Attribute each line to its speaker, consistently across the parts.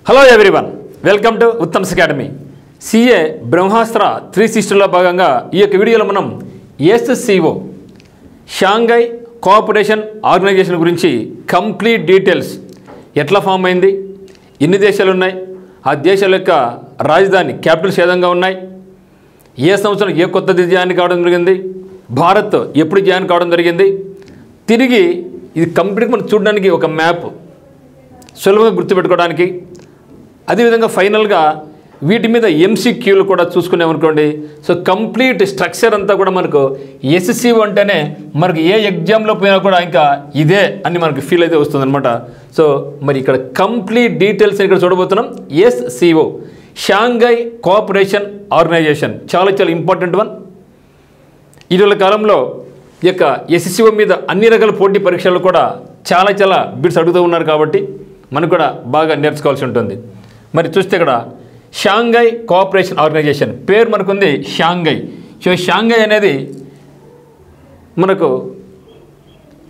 Speaker 1: Hello everyone, welcome to Uttam's academy. CA Brahmastra 360లో భాగంగా ఈ యొక్క వీడియోలో మనం ఎస్సీఓ షాంఘై కోఆపరేషన్ ఆర్గనైజేషన్ గురించి కంప్లీట్ డీటెయిల్స్, ఎట్లా ఫామ్ అయింది, ఎన్ని దేశాలు ఉన్నాయి, ఆ దేశాల యొక్క రాజధాని క్యాపిటల్స్ ఏ విధంగా ఉన్నాయి, ఏ సంవత్సరం ఏ కొత్తది జాయిన్ కావడం జరిగింది, భారత్ ఎప్పుడు జాయిన్ కావడం జరిగింది, తిరిగి ఇది కంప్లీట్గా మనం చూడడానికి ఒక మ్యాప్ సులభంగా గుర్తుపెట్టుకోవడానికి, అదేవిధంగా ఫైనల్గా వీటి మీద ఎంసీక్యూలు కూడా చూసుకునేమనుకోండి. సో కంప్లీట్ స్ట్రక్చర్ అంతా కూడా మనకు ఎస్సీఓ అంటేనే మనకు ఏ ఎగ్జామ్లో పోయినా కూడా ఇంకా ఇదే అని మనకు ఫీల్ అయితే వస్తుందన్నమాట. సో మరి ఇక్కడ కంప్లీట్ డీటెయిల్స్ ఇక్కడ చూడబోతున్నాం. ఎస్సీఓ షాంఘై కోఆపరేషన్ ఆర్గనైజేషన్ చాలా చాలా ఇంపార్టెంట్ వన్. ఇటీవల కాలంలో ఈ యొక్క ఎస్సీఓ మీద అన్ని రకాల పోటీ పరీక్షలు కూడా చాలా చాలా బిట్స్ అడుగుతూ ఉన్నారు కాబట్టి మనకు కూడా బాగా నేర్చుకోవాల్సి ఉంటుంది. మరి చూస్తే ఇక్కడ షాంఘై కోఆపరేషన్ ఆర్గనైజేషన్ పేరు మనకుంది షాంఘై. సో షాంఘై అనేది మనకు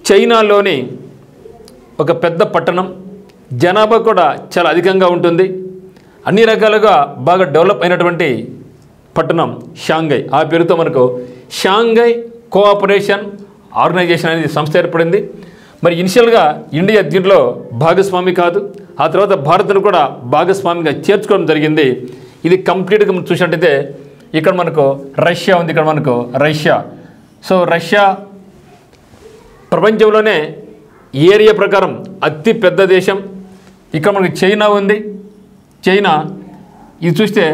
Speaker 1: చైనాలోని ఒక పెద్ద పట్టణం, జనాభా కూడా చాలా అధికంగా ఉంటుంది, అన్ని రకాలుగా బాగా డెవలప్ అయినటువంటి పట్టణం షాంఘై. ఆ పేరుతో మనకు షాంఘై కోఆపరేషన్ ఆర్గనైజేషన్ అనేది సంస్థ ఏర్పడింది. మరి ఇనిషియల్గా ఇండియా దీంట్లో భాగస్వామి కాదు, ఆ తర్వాత భారత్ను కూడా భాగస్వామిగా చేర్చుకోవడం జరిగింది. ఇది కంప్లీట్గా మనం చూసినట్టయితే ఇక్కడ మనకు రష్యా ఉంది, ఇక్కడ మనకు రష్యా. సో రష్యా ప్రపంచంలోనే ఏరియా ప్రకారం అతి పెద్ద దేశం. ఇక్కడ మనకు చైనా ఉంది. చైనా ఇది చూస్తే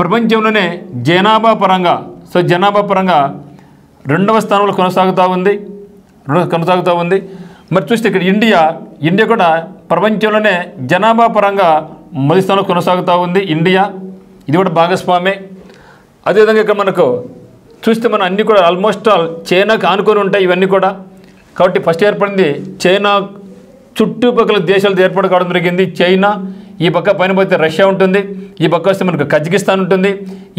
Speaker 1: ప్రపంచంలోనే జనాభా పరంగా రెండవ స్థానంలో కొనసాగుతూ ఉంది. మరి చూస్తే ఇక్కడ ఇండియా కూడా ప్రపంచంలోనే జనాభా పరంగా మొదటి స్థానంలో కొనసాగుతూ ఉంది. ఇండియా ఇది కూడా భాగస్వామే. అదేవిధంగా ఇక్కడ మనకు చూస్తే మనం అన్నీ కూడా ఆల్మోస్ట్ ఆల్ చైనాకు ఆనుకొని ఉంటాయి ఇవన్నీ కూడా. కాబట్టి ఫస్ట్ ఏర్పడింది చైనా, చుట్టుపక్కల దేశాలతో ఏర్పాటు కావడం జరిగింది. చైనా, ఈ పక్క పైన పోతే రష్యా ఉంటుంది, ఈ పక్క వస్తే మనకు కజకిస్తాన్ ఉంటుంది.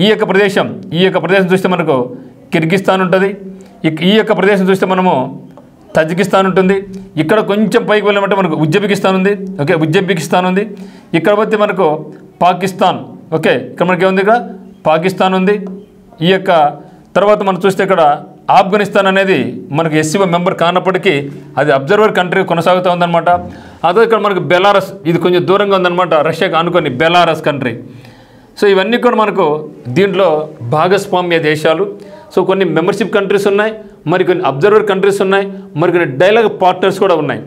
Speaker 1: ఈ యొక్క ప్రదేశం చూస్తే మనకు కిర్గిస్తాన్ ఉంటుంది. ఈ యొక్క ప్రదేశం చూస్తే మనము తజికిస్తాన్ ఉంటుంది. ఇక్కడ కొంచెం పైకి వెళ్ళామంటే మనకు ఉజ్బెకిస్తాన్ ఉంది. ఇక్కడ పోతే మనకు పాకిస్తాన్. ఇక్కడ మనకి ఏముంది, ఇక్కడ పాకిస్తాన్ ఉంది. ఈ యొక్క తర్వాత మనం చూస్తే ఇక్కడ ఆఫ్ఘనిస్తాన్ అనేది మనకు ఎస్సీఓ మెంబర్ కానప్పటికీ అది అబ్జర్వర్ కంట్రీ కొనసాగుతూ ఉందన్నమాట. అదే ఇక్కడ మనకు బెలారస్, ఇది కొంచెం దూరంగా ఉందన్నమాట, రష్యాకు ఆనుకొని బెలారస్ కంట్రీ. సో ఇవన్నీ కూడా మనకు దీంట్లో భాగస్వామ్య దేశాలు. సో కొన్ని మెంబర్షిప్ కంట్రీస్ ఉన్నాయి, మరికొన్ని అబ్జర్వర్ కంట్రీస్ ఉన్నాయి, మరికొన్ని డైలాగ్ పార్ట్నర్స్ కూడా ఉన్నాయి.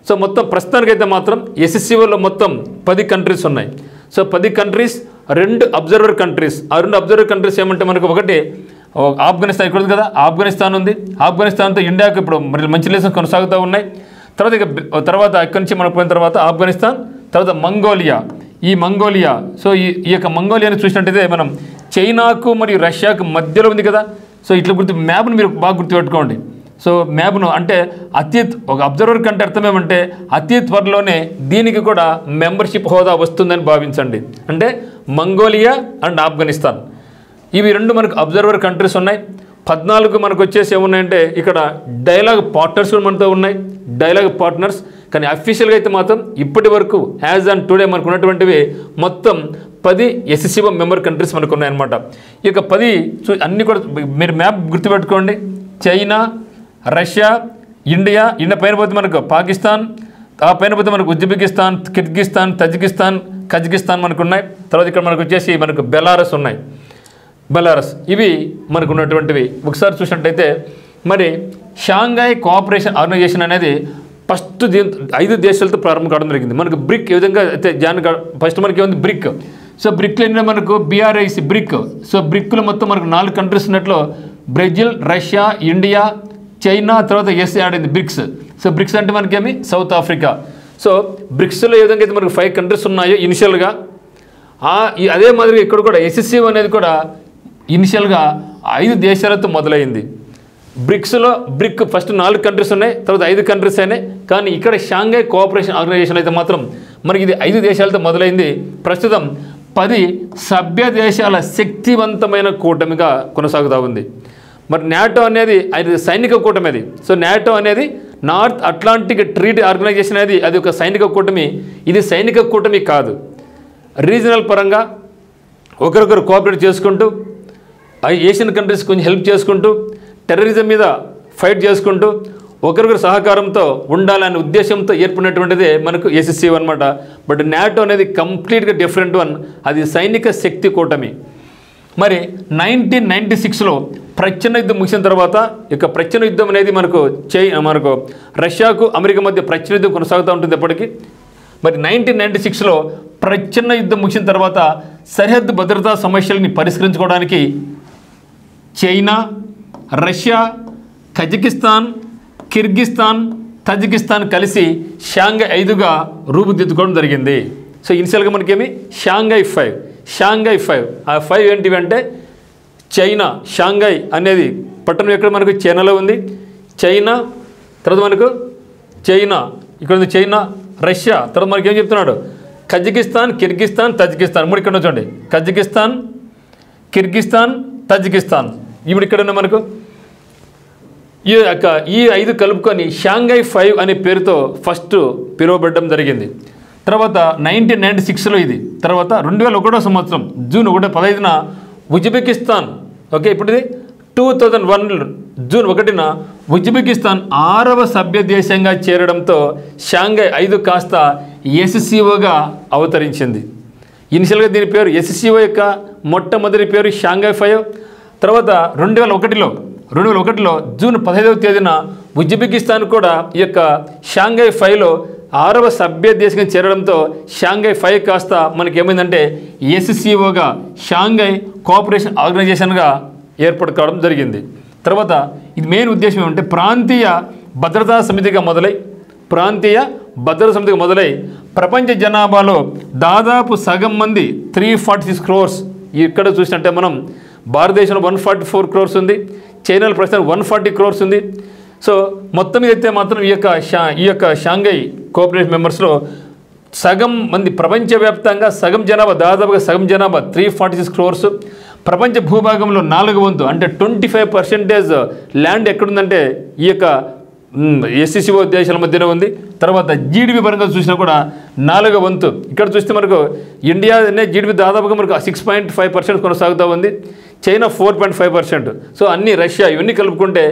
Speaker 1: సో మొత్తం ప్రస్తుతానికైతే మాత్రం ఎస్సీఓలో మొత్తం 10 కంట్రీస్ ఉన్నాయి. So 10 countries, 2 observer countries. ఆ 2 అబ్జర్వర్ కంట్రీస్ ఏమంటే మనకు ఒకటి ఆఫ్ఘనిస్తాన్, ఇక్కడ ఉంది కదా ఆఫ్ఘనిస్తాన్ ఉంది. ఆఫ్ఘనిస్తాన్తో ఇండియాకు ఇప్పుడు మరి మంచి రిలేషన్ కొనసాగుతూ ఉన్నాయి. తర్వాత ఇక్కడి నుంచి మనకు పోయిన తర్వాత ఆఫ్ఘనిస్తాన్, తర్వాత మంగోలియా. సో ఈ యొక్క మంగోలియాని చూసినట్టయితే మనం చైనాకు మరియు రష్యాకు మధ్యలో ఉంది కదా. సో ఇట్లా మ్యాప్ను మీరు బాగా గుర్తుపెట్టుకోండి. సో మ్యాప్ను అంటే ఒక అబ్జర్వర్ కంటే అర్థం ఏమంటే అతి త్వరలోనే దీనికి కూడా మెంబర్షిప్ హోదా వస్తుందని భావించండి. అంటే మంగోలియా అండ్ ఆఫ్ఘనిస్తాన్ ఇవి 2 మనకు అబ్జర్వర్ కంట్రీస్ ఉన్నాయి. 14 మనకు వచ్చేసి ఏమున్నాయంటే ఇక్కడ డైలాగ్ పార్ట్నర్స్ కూడా మనతో ఉన్నాయి, డైలాగ్ పార్ట్నర్స్. కానీ అఫీషియల్గా అయితే మాత్రం ఇప్పటి వరకు యాజ్ అండ్ టుడే మనకు ఉన్నటువంటివి మొత్తం 10 ఎస్సీఓ మెంబర్ కంట్రీస్ మనకు ఉన్నాయన్నమాట. ఈ యొక్క 10 అన్నీ కూడా మీరు మ్యాప్ గుర్తుపెట్టుకోండి. చైనా, రష్యా, ఇండియా పైన పోతే మనకు పాకిస్తాన్, ఆ పైన పోతే మనకు ఉజ్బెకిస్తాన్, కిర్గిస్తాన్, తజికిస్తాన్, కజకిస్తాన్ మనకు ఉన్నాయి. తర్వాత ఇక్కడ మనకు వచ్చేసి మనకు బెలారస్ ఉన్నాయి. ఇవి మనకు ఉన్నటువంటివి. ఒకసారి చూసినట్టయితే మరి షాంఘై కోఆపరేషన్ ఆర్గనైజేషన్ అనేది ఫస్ట్ 5 దేశాలతో ప్రారంభం కావడం జరిగింది. మనకు బ్రిక్ ఏ విధంగా అయితే ఫస్ట్ మనకి ఏముంది బ్రిక్. సో బ్రిక్లో ఏంటంటే మనకు BRIC బ్రిక్. సో బ్రిక్లో మొత్తం మనకు 4 కంట్రీస్ ఉన్నట్లు బ్రెజిల్, రష్యా, ఇండియా, చైనా, తర్వాత ఎస్ఏ ఆడింది బ్రిక్స్. సో బ్రిక్స్ అంటే మనకేమి సౌత్ ఆఫ్రికా. సో బ్రిక్స్లో ఏ విధంగా అయితే మనకు 5 కంట్రీస్ ఉన్నాయో ఇనిషియల్గా, అదే మాదిరిగా ఇక్కడ కూడా ఎస్సీఓ అనేది కూడా ఇనిషియల్గా 5 దేశాలతో మొదలైంది. బ్రిక్స్లో ఫస్ట్ 4 కంట్రీస్ ఉన్నాయి, తర్వాత 5 కంట్రీస్ అయినాయి. కానీ ఇక్కడ షాంఘై కోఆపరేషన్ ఆర్గనైజేషన్ అయితే మాత్రం మనకి ఇది 5 దేశాలతో మొదలైంది. ప్రస్తుతం 10 సభ్య దేశాల శక్తివంతమైన కూటమిగా కొనసాగుతూ ఉంది. మరి నాటో అనేది అది సైనిక కూటమి అది. సో నాటో అనేది నార్త్ అట్లాంటిక్ ట్రీటీ ఆర్గనైజేషన్ అనేది అది ఒక సైనిక కూటమి. ఇది సైనిక కూటమి కాదు. రీజనల్ పరంగా ఒకరొకరు కోఆపరేట్ చేసుకుంటూ ఏషియన్ కంట్రీస్ కొంచెం హెల్ప్ చేసుకుంటూ టెర్రరిజం మీద ఫైట్ చేసుకుంటూ ఒకరికొకరు సహకారంతో ఉండాలనే ఉద్దేశంతో ఏర్పడినటువంటిదే మనకు SCO అనమాట. బట్ నాటో అనేది కంప్లీట్గా డిఫరెంట్ వన్, అది సైనిక శక్తి కూటమి. మరి 1996లో ప్రచ్ఛన్న యుద్ధం ముగిసిన తర్వాత ఇక ప్రచ్ఛన్న యుద్ధం అనేది మనకు రష్యాకు అమెరికా మధ్య ప్రచ్ఛన్న యుద్ధం కొనసాగుతూ ఉంటుంది ఎప్పటికీ. మరి 1996లో ప్రచ్ఛన్న యుద్ధం ముగిసిన తర్వాత సరిహద్దు భద్రతా సమస్యల్ని పరిష్కరించుకోవడానికి China, Russia, Kazakhstan, Kyrgyzstan, Tajikistan కలిసి షాంఘై 5గా రూపుదిద్దుకోవడం జరిగింది. సో ఇనిషియల్గా మనకేమి షాంఘై 5. ఆ 5 ఏంటివి అంటే చైనా, షాంఘై అనేది పట్టణం ఎక్కడ మనకు చైనాలో ఉంది. చైనా తర్వాత మనకు ఇక్కడ ఉంది చైనా, రష్యా, తర్వాత మనకి ఏం చెప్తున్నాడు కజకిస్తాన్, కిర్గిస్తాన్, తజికిస్తాన్. మూడు ఇక్కడ చూడండి, కజకిస్తాన్, కిర్గిస్తాన్, తజికిస్తాన్. ఇప్పుడు ఇక్కడ ఉన్న మనకు ఈ 5 కలుపుకొని షాంఘై 5 అనే పేరుతో ఫస్ట్ పిలువబడడం జరిగింది. తర్వాత 1996లో ఇది. తర్వాత 2001 సంవత్సరం జూన్ 15న ఉజ్బెకిస్తాన్, ఓకే, ఇప్పుడు ఇది 2001 జూన్ 1న ఉజ్బెకిస్తాన్ 6వ సభ్య దేశంగా చేరడంతో షాంఘై 5 కాస్త SCOగా అవతరించింది. ఇనిషియల్గా దీని పేరు SCO యొక్క మొట్టమొదటి పేరు షాంఘై 5. తర్వాత 2001లో జూన్ 15వ తేదీన ఉజ్బెకిస్తాన్ కూడా ఈ యొక్క షాంఘై 5లో 6వ సభ్య దేశంగా చేరడంతో షాంఘై 5 కాస్త మనకి ఏమైందంటే SCOగా షాంఘై కోఆపరేషన్ ఆర్గనైజేషన్గా ఏర్పాటు కావడం జరిగింది. తర్వాత ఇది మెయిన్ ఉద్దేశం ఏమంటే ప్రాంతీయ భద్రతా సమితిగా మొదలై ప్రపంచ జనాభాలో దాదాపు సగం మంది 346 crores. ఇక్కడ చూసినట్టే మనం భారతదేశంలో 144 crores ఉంది, చైనాలో ప్రస్తుతం 140 crores ఉంది. సో మొత్తం మీద అయితే మాత్రం ఈ యొక్క షాంఘై కోఆపరేషన్ మెంబర్స్లో సగం మంది ప్రపంచవ్యాప్తంగా దాదాపుగా సగం జనాభా 346 crores. ప్రపంచ భూభాగంలో 4వ వంతు అంటే 25% ల్యాండ్ ఎక్కడుందంటే ఈ యొక్క SCO దేశాల మధ్యనే ఉంది. తర్వాత GDP పరంగా చూసినా కూడా 4వ వంతు. ఇక్కడ చూస్తే మనకు ఇండియా GDP దాదాపుగా మనకు 6.5% కొనసాగుతూ ఉంది, చైనా 4.5%. సో అన్ని రష్యా ఇవన్నీ కలుపుకుంటే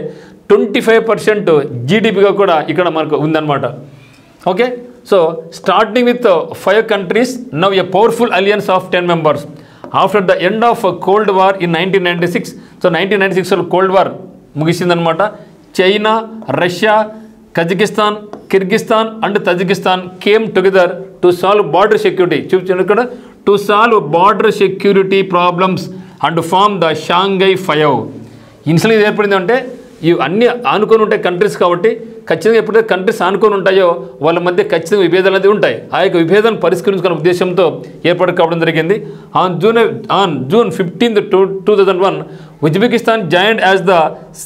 Speaker 1: 25% GDPగా కూడా ఇక్కడ మనకు ఉందన్నమాట. Okay, so starting with 5 countries, now a powerful alliance of 10 members after the end of cold war in 1996. So 1996లో కోల్డ్ వార్ ముగిసిందనమాట. China, Russia, Kazakhstan, Kyrgyzstan and Tajikistan came together to solve border security. చూపించాను ఇక్కడ, to solve border security problems and form the Shanghai 5. ఇన్సిల్ ఇది ఏర్పడింది అంటే ఇవి అన్నీ ఆనుకొని ఉంటాయి కంట్రీస్ కాబట్టి ఖచ్చితంగా ఎప్పుడైతే కంట్రీస్ ఆనుకొని ఉంటాయో వాళ్ళ మధ్య ఖచ్చితంగా విభేదాలు అనేది ఉంటాయి. ఆ యొక్క విభేదాన్ని పరిష్కరించుకునే ఉద్దేశంతో ఏర్పాటు కావడం జరిగింది. On June 15, 2001 Uzbekistan joined as the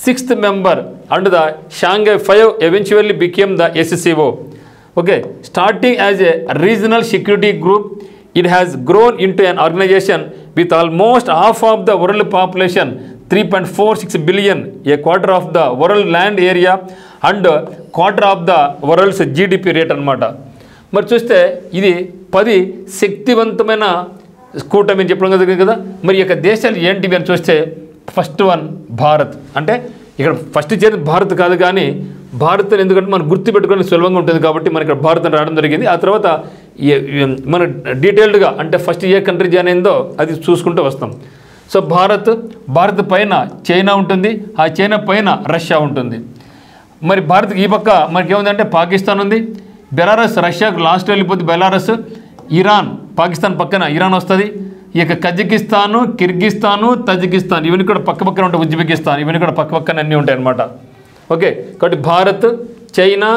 Speaker 1: 6th member and the Shanghai 5 eventually became the SCO. Okay, starting as a regional security group, it has grown into an organization with almost half of the world population, 3.46 billion, a quarter of the world land area and quarter of the world's GDP rate అనమాట. మరి చూస్తే ఇది 10 శక్తివంతమైన కూటమి అని చెప్పడం జరిగింది కదా. మరి ఈ యొక్క దేశాలు ఏంటివి అని చూస్తే ఫస్ట్ వన్ భారత్. అంటే ఇక్కడ ఫస్ట్ చేరిన భారత్ కాదు కానీ భారత్ ఎందుకంటే మనం గుర్తుపెట్టుకోవడం సులభంగా ఉంటుంది కాబట్టి మనకి ఇక్కడ భారత్ అని రావడం జరిగింది. ఆ తర్వాత మన డీటెయిల్డ్గా అంటే ఫస్ట్ ఏ కంట్రీ జాయిన్ అయిందో అది చూసుకుంటూ వస్తాం. సో భారత్ పైన చైనా ఉంటుంది, ఆ చైనా పైన రష్యా ఉంటుంది. మరి భారత్కి ఈ పక్క మనకి ఏముందంటే పాకిస్తాన్ ఉంది, బెలారస్ రష్యాకు లాస్ట్ వెళ్ళిపోతే బెలారస్, ఇరాన్, పాకిస్తాన్ పక్కన ఇరాన్ వస్తుంది. ఇక కజకిస్తాను, కిర్గిస్తాను, తజికిస్తాన్ ఇవన్నీ కూడా పక్కన ఉంటాయి. ఉజ్బెకిస్తాన్ ఇవన్నీ కూడా పక్కన అన్నీ ఉంటాయి అన్నమాట. ఓకే, కాబట్టి Bharat, China,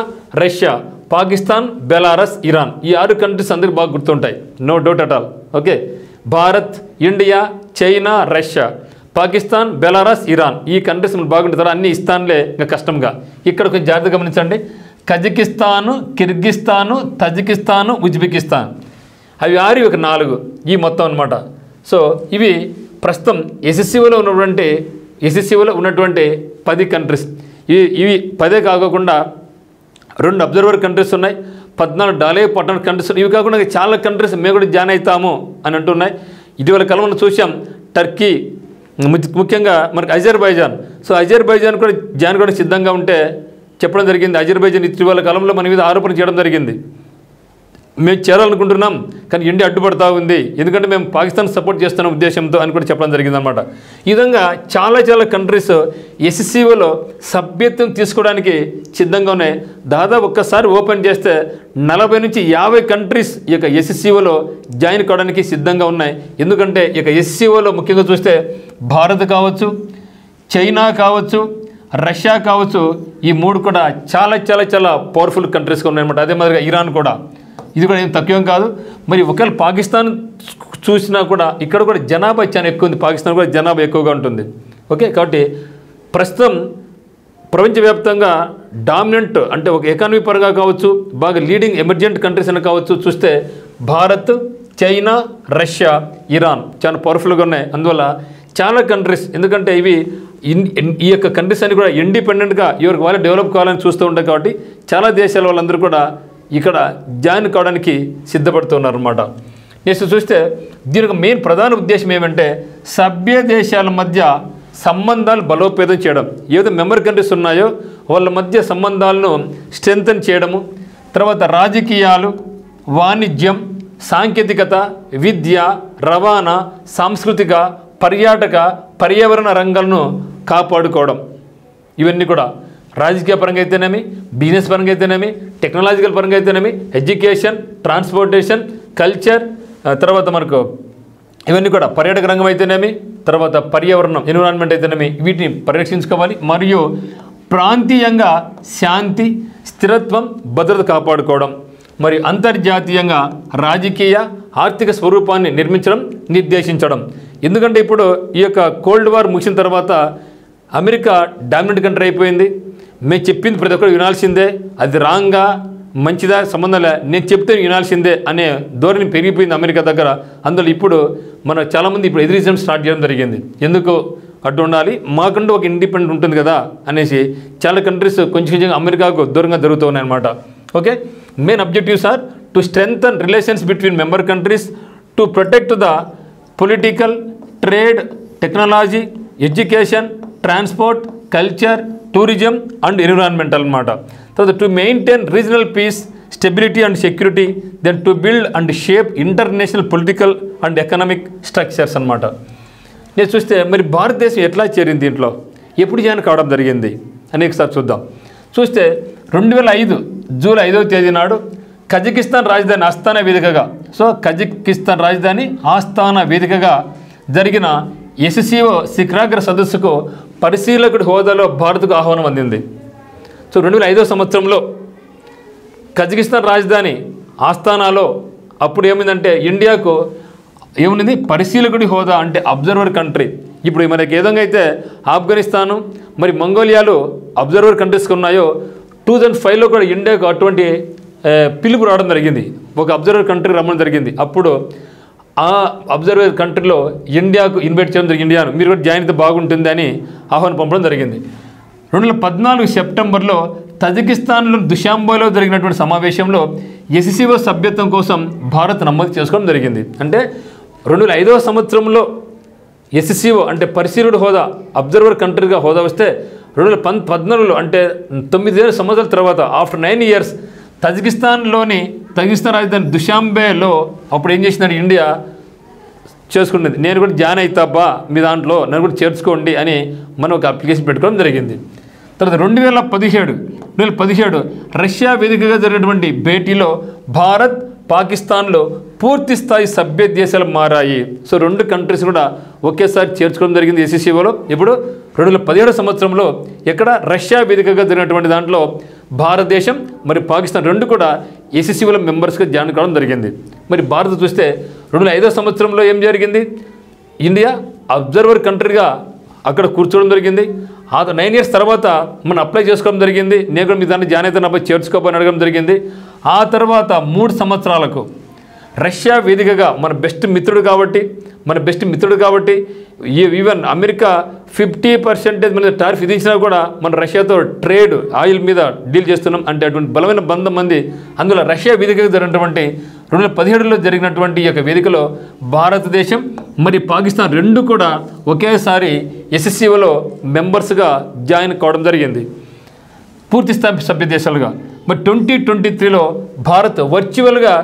Speaker 1: Russia, Pakistan, Belarus, Iran ఈ 6 కంట్రీస్ అందరికి బాగా గుర్తుంటాయి, no doubt at all. Okay, Bharat, India, China, Russia, Pakistan, Belarus, Iran ఈ కంట్రీస్ బాగుంటారు. అన్ని ఇస్తాన్లే ఇంకా కష్టంగా. ఇక్కడ కొంచెం జాగ్రత్తగా గమనించండి, కజకిస్తాను, కిర్గిస్తాను, తజికిస్తాను, ఉజ్బెకిస్తాన్ అవి 6 ఒక 4 ఈ మొత్తం అనమాట. సో ఇవి ప్రస్తుతం SCOలో ఉన్నటువంటి 10 కంట్రీస్. ఇవి 10 కాకుండా 2 అబ్జర్వర్ కంట్రీస్ ఉన్నాయి. 14 డాలే పట్టణ కంట్రీస్, ఇవి కాకుండా చాలా కంట్రీస్ మేము కూడా జాయిన్ అవుతాము అని అంటున్నాయి. ఇటీవల కాలం మనం చూసాం టర్కీ, ముఖ్యంగా మనకి అజర్బైజాన్. సో అజర్బైజాన్ కూడా జాయిన్ కూడా సిద్ధంగా ఉంటే చెప్పడం జరిగింది. అజర్బైజాన్ ఇటీవల కాలంలో మన మీద ఆరోపణ చేయడం జరిగింది. మేము చేరాలనుకుంటున్నాం కానీ ఇండియా అడ్డుపడతా ఉంది, ఎందుకంటే మేము పాకిస్తాన్ సపోర్ట్ చేస్తున్న ఉద్దేశంతో అని కూడా చెప్పడం జరిగిందనమాట. ఈ విధంగా చాలా కంట్రీస్ ఎస్సీఓలో సభ్యత్వం తీసుకోవడానికి సిద్ధంగా ఉన్నాయి. దాదాపు ఒక్కసారి ఓపెన్ చేస్తే 40 నుంచి 50 కంట్రీస్ ఈ యొక్క ఎస్సీఓలో జాయిన్ కావడానికి సిద్ధంగా ఉన్నాయి. ఎందుకంటే ఈ యొక్క ఎస్సీఓలో ముఖ్యంగా చూస్తే భారత్ కావచ్చు, చైనా కావచ్చు, రష్యా కావచ్చు, ఈ 3 కూడా చాలా పవర్ఫుల్ కంట్రీస్గా ఉన్నాయన్నమాట. అదే మాదిరిగా ఇరాన్ కూడా, ఇది కూడా ఏం తక్కువేం కాదు. మరి ఒకవేళ పాకిస్తాన్ చూసినా కూడా ఇక్కడ కూడా జనాభా చాలా ఎక్కువ ఉంది, పాకిస్తాన్ కూడా జనాభా ఎక్కువగా ఉంటుంది. ఓకే, కాబట్టి ప్రస్తుతం ప్రపంచవ్యాప్తంగా డామినెంట్ అంటే ఒక ఎకానమీ పరంగా కావచ్చు, బాగా లీడింగ్ ఎమర్జెంట్ కంట్రీస్ అని కావచ్చు చూస్తే భారత్, చైనా, రష్యా, ఇరాన్ చాలా పవర్ఫుల్గా ఉన్నాయి. అందువల్ల చాలా కంట్రీస్, ఎందుకంటే ఇవి ఈ యొక్క కంట్రీస్ అన్ని కూడా ఇండిపెండెంట్గా ఎవరికి వాళ్ళు డెవలప్ కావాలని చూస్తూ ఉంటాయి. కాబట్టి చాలా దేశాల వాళ్ళందరూ కూడా ఇక్కడ జాయిన్ కావడానికి సిద్ధపడుతున్నారు అన్నమాట. నెక్స్ట్ చూస్తే దీనికి మెయిన్ ప్రధాన ఉద్దేశం ఏమంటే సభ్య దేశాల మధ్య సంబంధాలు బలోపేతం చేయడం. ఏదో మెంబర్ కంట్రీస్ ఉన్నాయో వాళ్ళ మధ్య సంబంధాలను స్ట్రెంథన్ చేయడము, తర్వాత రాజకీయాలు, వాణిజ్యం, సాంకేతికత, విద్య, రవాణా, సాంస్కృతిక, పర్యాటక, పర్యావరణ రంగాలను కాపాడుకోవడం. ఇవన్నీ కూడా రాజకీయ పరంగా అయితేనేమి, బిజినెస్ పరంగా అయితేనేమి, టెక్నాలజికల్ పరంగా అయితేనేమి, ఎడ్యుకేషన్, ట్రాన్స్పోర్టేషన్, కల్చర్, తర్వాత మనకు ఇవన్నీ కూడా పర్యాటక రంగం అయితేనేమి, తర్వాత పర్యావరణం ఎన్విరాన్మెంట్ అయితేనేమి, వీటిని పరిరక్షించుకోవాలి. మరియు ప్రాంతీయంగా శాంతి, స్థిరత్వం, భద్రత కాపాడుకోవడం, మరి అంతర్జాతీయంగా రాజకీయ, ఆర్థిక స్వరూపాన్ని నిర్దేశించడం. ఎందుకంటే ఇప్పుడు ఈ యొక్క కోల్డ్ వార్ ముగిసిన తర్వాత అమెరికా డామినెంట్ కంట్రీ అయిపోయింది. మేము చెప్పింది ప్రతి ఒక్కరు వినాల్సిందే, అది రాంగా మంచిదా సంబంధం లే, నేను చెప్తే వినాల్సిందే అనే ధోరణి పెరిగిపోయింది అమెరికా దగ్గర. అందులో ఇప్పుడు మన చాలామంది ఇప్పుడు ఎదిరించడం స్టార్ట్ చేయడం జరిగింది. ఎందుకు అడ్డు ఉండాలి, మాకంటూ ఒక ఇండిపెండెంట్ ఉంటుంది కదా అనేసి చాలా కంట్రీస్ కొంచెం అమెరికాకు దూరంగా జరుగుతూ ఉన్నాయన్నమాట. Okay, main objectives are to strengthen relations between member countries, to protect the political, trade, technology, education, transport, culture, tourism and environmental అన్నమాట. తర్వాత to maintain regional peace, stability and security, then to build and shape international political and economic structures అన్నమాట. నేను చూస్తే మరి భారతదేశం ఎట్లా చేరింది, దీంట్లో ఎప్పుడు జాయిన్ కావడం జరిగింది అని ఒకసారి చూద్దాం. చూస్తే 2005 జూలై 5వ తేదీ నాడు కజకిస్తాన్ రాజధాని ఆస్తానా వేదికగా, సో కజకిస్తాన్ రాజధాని ఆస్తానా వేదికగా జరిగిన ఎస్సీఓ శిఖరాగ్ర సదస్సుకు పరిశీలకుడి హోదాలో భారత్కు ఆహ్వానం అందింది. సో 2005వ సంవత్సరంలో కజకిస్తాన్ రాజధాని ఆస్తానాలో అప్పుడు ఏమైందంటే ఇండియాకు ఏముంది పరిశీలకుడి హోదా, అంటే అబ్జర్వర్ కంట్రీ. ఇప్పుడు మనకి ఏ విధంగా అయితే ఆఫ్ఘనిస్తాను మరి మంగోలియాలో అబ్జర్వర్ కంట్రీస్కి ఉన్నాయో 2005లో కూడా ఇండియాకు అటువంటి పిలుపు రావడం జరిగింది, ఒక అబ్జర్వర్ కంట్రీ రమ్మడం జరిగింది. అప్పుడు ఆ అబ్జర్వర్ కంట్రీలో ఇండియాకు ఇన్వైట్ చేయడం జరిగింది, ఇండియాను మీరు కూడా జాయిన్ అయితే బాగుంటుంది అని ఆహ్వానం పంపడం జరిగింది. 2014 సెప్టెంబర్లో తజికిస్తాన్లో దుషాంబేలో జరిగినటువంటి సమావేశంలో ఎస్సీఓ సభ్యత్వం కోసం భారత్ నమోదు చేసుకోవడం జరిగింది. అంటే 2005వ సంవత్సరంలో ఎస్సీఓ అంటే పరిశీలకుడి హోదా, అబ్జర్వర్ కంట్రీగా హోదా వస్తే 2014లో అంటే 9 సంవత్సరాల తర్వాత ఆఫ్టర్ 9 ఇయర్స్ తజికిస్తాన్ రాజధాని దుషాంబేలో అప్పుడు ఏం చేసిందంటే ఇండియా చేసుకున్నది, నేను కూడా జాయిన్ అవుతాబ్బా మీ దాంట్లో నన్ను కూడా చేర్చుకోండి అని మనం ఒక అప్లికేషన్ పెట్టుకోవడం జరిగింది. తర్వాత 2017 రష్యా వేదికగా జరిగినటువంటి భేటీలో భారత్, పాకిస్తాన్లో పూర్తి స్థాయి సభ్య దేశాలు మారాయి. సో 2 కంట్రీస్ కూడా ఒకేసారి చేర్చుకోవడం జరిగింది ఎస్సీఓలో. ఇప్పుడు 2017 సంవత్సరంలో ఎక్కడ రష్యా వేదికగా జరిగినటువంటి దాంట్లో భారతదేశం మరి పాకిస్తాన్ 2 కూడా ఎస్సీఓలో మెంబర్స్గా జాయిన్ కావడం జరిగింది. మరి భారత్ చూస్తే 2005వ సంవత్సరంలో ఏం జరిగింది, ఇండియా అబ్జర్వర్ కంట్రీగా అక్కడ కూర్చోవడం జరిగింది. ఆ 9 ఇయర్స్ తర్వాత మనం అప్లై చేసుకోవడం జరిగింది, నేను కూడా మీ దాన్ని జాయిన్ అయితే నాపై చేర్చుకోపోని అడగడం జరిగింది. ఆ తర్వాత 3 సంవత్సరాలకు రష్యా వేదికగా మన బెస్ట్ మిత్రుడు కాబట్టి ఈవెన్ అమెరికా 50% మీద టారిఫ్ విధించినా కూడా మన రష్యాతో ట్రేడ్ ఆయిల్ మీద డీల్ చేస్తున్నాం అంటే అటువంటి బలమైన బంధం మంది. అందులో రష్యా వేదికగా జరిగినటువంటి 2017లో జరిగినటువంటి ఈ యొక్క వేదికలో భారతదేశం మరి పాకిస్తాన్ రెండు కూడా ఒకేసారి SCOలో మెంబర్స్గా జాయిన్ కావడం జరిగింది, పూర్తి స్థాయి సభ్య దేశాలుగా. మరి 2023లో భారత్ వర్చువల్గా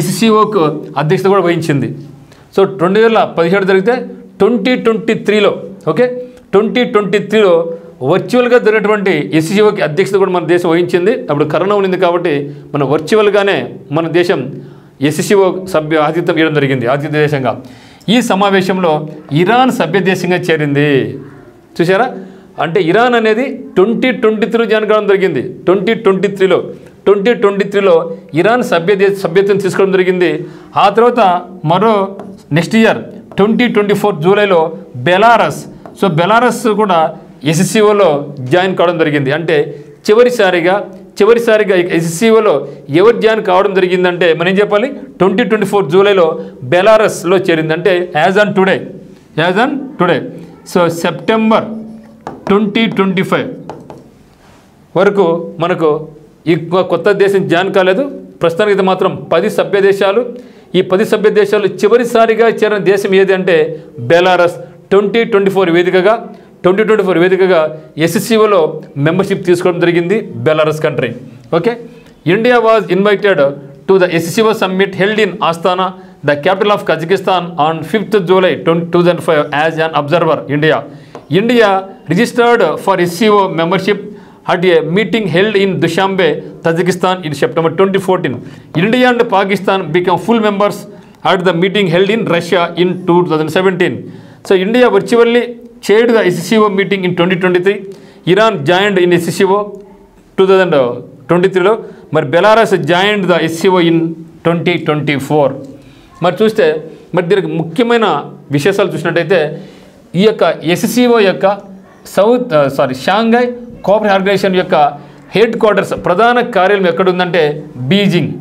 Speaker 1: SCOకు అధ్యక్షత కూడా వహించింది. సో 2017 జరిగితే 2023లో 2023లో వర్చువల్గా జరిగినటువంటి SCOకి అధ్యక్షత కూడా మన దేశం వహించింది. అప్పుడు కరోనా ఉంది కాబట్టి మన వర్చువల్గానే మన దేశం SCO ఆతిథ్యం ఇవ్వడం జరిగింది, ఆతిథ్య దేశంగా. ఈ సమావేశంలో ఇరాన్ సభ్య దేశంగా చేరింది. చూసారా, అంటే ఇరాన్ అనేది 2023 జాయిన్ కావడం జరిగింది. 2023లో ఇరాన్ సభ్యత్వం తీసుకోవడం జరిగింది. ఆ తర్వాత మరో నెక్స్ట్ ఇయర్ 2024 జూలైలో బెలారస్ కూడా SCOలో జాయిన్ కావడం జరిగింది. అంటే చివరిసారిగా SCOలో ఎవరు జాయిన్ కావడం జరిగిందంటే మనం ఏం చెప్పాలి, 2024 జూలైలో బెలారస్లో చేరింది. అంటే as on today so September 2025 వరకు మనకు ఈ కొత్త దేశం జాయిన్ కాలేదు. ప్రస్తుతానికి అయితే మాత్రం 10 సభ్య దేశాలు. ఈ 10 సభ్య దేశాలు చివరిసారిగా చేరిన దేశం ఏది అంటే బెలారస్. 2024 వేదికగా SCOలో మెంబర్షిప్ తీసుకోవడం జరిగింది Belarus country. India was invited to the SCO summit held in Astana, the capital of Kazakhstan on 5th July 2005 as an observer. India registered for SCO membership at a meeting held in Dushanbe, Tajikistan in September 2014. India and Pakistan became full members at the meeting held in Russia in 2017. So India virtually chaired the SCO meeting in 2023. Iran joined in SCO 2023 లో, మరి Belarus joined the SCO in 2024. మరి చూస్తే మరి దీనికి ముఖ్యమైన విశేషాలు చూసినట్టయితే ఈ యొక్క SCO యొక్క షాంఘై కోఆపరేషన్ ఆర్గనైజేషన్ యొక్క హెడ్ క్వార్టర్స్ ప్రధాన కార్యాలయం ఎక్కడుందంటే Beijing.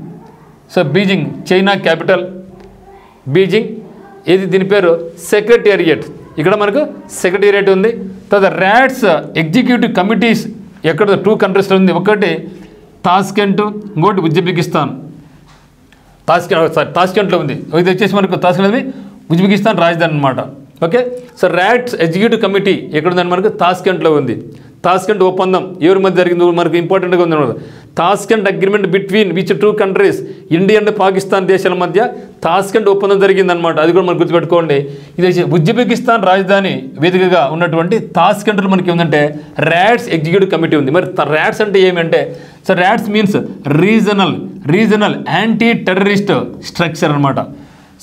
Speaker 1: So Beijing China capital Beijing. ఇది దీని పేరు సెక్రటేరియట్. ఇక్కడ మనకు సెక్రటేరియట్ ఉంది. తర్వాత ర్యాట్స్ ఎగ్జిక్యూటివ్ కమిటీస్ ఎక్కడ 2 కంట్రీస్లో ఉంది. ఒకటి తాష్కెంట్, ఇంకోటి ఉజ్బెకిస్తాన్. తాష్కెంట్లో ఉంది. ఇది వచ్చేసి మనకు తాష్కెంట్ అనేది ఉజ్బెకిస్తాన్ రాజధాని అనమాట. సో ర్యాట్స్ ఎగ్జిక్యూటివ్ కమిటీ ఎక్కడుందని మనకు తాష్కెంట్లో ఉంది. తాష్కెంట్ ఒప్పందం ఎవరి మధ్య జరిగింది మనకు ఇంపార్టెంట్గా ఉంది అనమాట. Tashkent agreement between which 2 countries, India and Pakistan దేశాల మధ్య తాష్కెంట్ ఒప్పందం జరిగిందనమాట. అది కూడా మనకు గుర్తుపెట్టుకోండి. ఇది ఉజ్బెకిస్తాన్ రాజధాని వేదికగా ఉన్నటువంటి తాష్కెంట్లో మనకి ఏముందంటే ర్యాట్స్ ఎగ్జిక్యూటివ్ కమిటీ ఉంది. మరి ర్యాట్స్ అంటే ఏమంటే so rats means regional anti terrorist structure అనమాట.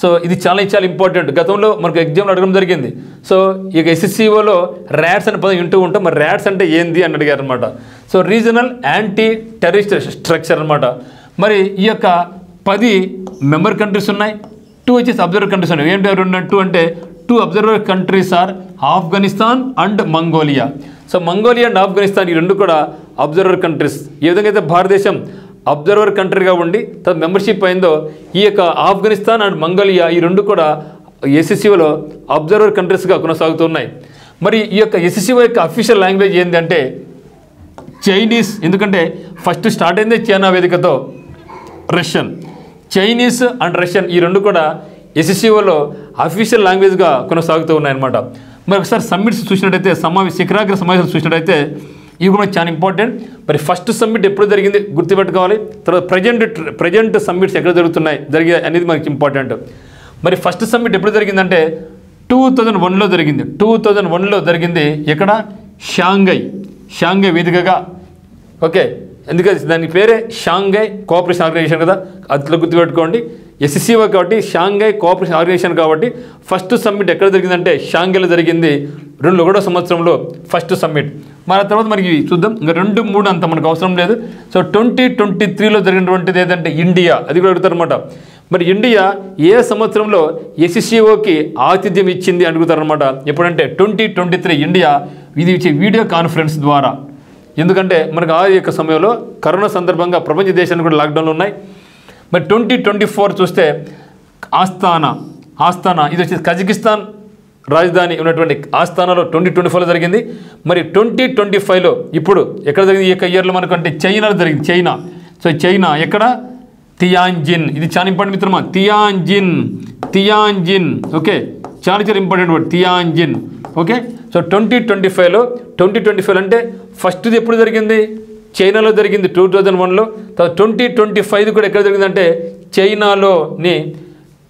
Speaker 1: సో ఇది చాలా ఇంపార్టెంట్. గతంలో మనకు ఎగ్జామ్లో అడగడం జరిగింది. సో ఇక SCOలో ర్యాట్స్ అనే పదం వింటూ ఉంటాం. మరి ర్యాట్స్ అంటే ఏంది అని అడిగారు అనమాట. So regional anti terrorist structure అనమాట. మరి ఈ యొక్క 10 మెంబర్ కంట్రీస్ ఉన్నాయి, 2 వచ్చేసి అబ్జర్వర్ కంట్రీస్ ఉన్నాయి. ఏంటి 2 అంటే 2 observer countries are Afghanistan and Mongolia. So Mongolia and Afghanistan ఈ 2 కూడా అబ్జర్వర్ కంట్రీస్. ఏ విధంగా అయితే భారతదేశం అబ్జర్వర్ కంట్రీగా ఉండి తన మెంబర్షిప్ అయిందో ఈ యొక్క ఆఫ్ఘనిస్తాన్ అండ్ మంగోలియా ఈ 2 కూడా SCOలో అబ్జర్వర్ కంట్రీస్గా కొనసాగుతున్నాయి. మరి ఈ యొక్క SCO యొక్క అఫీషియల్ లాంగ్వేజ్ ఏంటంటే చైనీస్. ఎందుకంటే ఫస్ట్ స్టార్ట్ అయింది చైనా వేదికతో. చైనీస్ అండ్ రష్యన్ ఈ 2 కూడా SCOలో అఫీషియల్ లాంగ్వేజ్గా కొనసాగుతూ ఉన్నాయన్నమాట. మరి ఒకసారి సమ్మిట్స్ చూసినట్టయితే శిఖరాగ్ర సమావేశాలు చూసినట్టయితే ఇవి కూడా చాలా ఇంపార్టెంట్. మరి ఫస్ట్ సమ్మిట్ ఎప్పుడు జరిగింది గుర్తుపెట్టుకోవాలి. తర్వాత ప్రజెంట్ సమ్మిట్స్ ఎక్కడ జరిగాయి అనేది మనకి ఇంపార్టెంట్. మరి ఫస్ట్ సమ్మిట్ ఎప్పుడు జరిగిందంటే 2001లో జరిగింది. 2001లో జరిగింది ఎక్కడ షాంఘై వేదికగా. ఎందుకంటే దాని పేరే షాంఘై కోఆపరేషన్ ఆర్గనైజేషన్ కదా, అట్లా గుర్తుపెట్టుకోండి. SCO కాబట్టి షాంఘై కోఆపరేషన్ ఆర్గనైజేషన్ కాబట్టి ఫస్ట్ సమ్మిట్ ఎక్కడ జరిగిందంటే షాంఘైలో జరిగింది 2001 సంవత్సరంలో ఫస్ట్ సమ్మిట్. మరి తర్వాత మనకి చూద్దాం. ఇంకా 2, 3 అంత మనకు అవసరం లేదు. సో 2023లో జరిగినటువంటిది ఏదంటే ఇండియా, అది కూడా అడుగుతారనమాట. మరి ఇండియా ఏ సంవత్సరంలో SCOకి ఆతిథ్యం ఇచ్చింది అడుగుతారనమాట. ఎప్పుడంటే 2023 ఇండియా ఇది ఇచ్చే వీడియో కాన్ఫరెన్స్ ద్వారా. ఎందుకంటే మనకు ఆ యొక్క సమయంలో కరోనా సందర్భంగా ప్రపంచ దేశాలు కూడా లాక్డౌన్లో ఉన్నాయి. మరి 2024 చూస్తే ఆస్తానా ఇది వచ్చేసి కజకిస్తాన్ రాజధాని ఉన్నటువంటి ఆస్తానాలో 2024లో జరిగింది. మరి 2025లో ఇప్పుడు ఎక్కడ జరిగింది ఈ యొక్క ఇయర్లో మనకు అంటే చైనాలో జరిగింది. చైనా ఎక్కడ తియాన్జిన్, ఇది చాలా ఇంపార్టెంట్ మిత్రమా, తియాన్జిన్ ఓకే, చాలా important word Tianjin okay. So 2025లో అంటే ఫస్ట్ది ఎప్పుడు జరిగింది, చైనాలో జరిగింది 2001లో. తర్వాత 2025 కూడా ఎక్కడ జరిగిందంటే చైనాలోని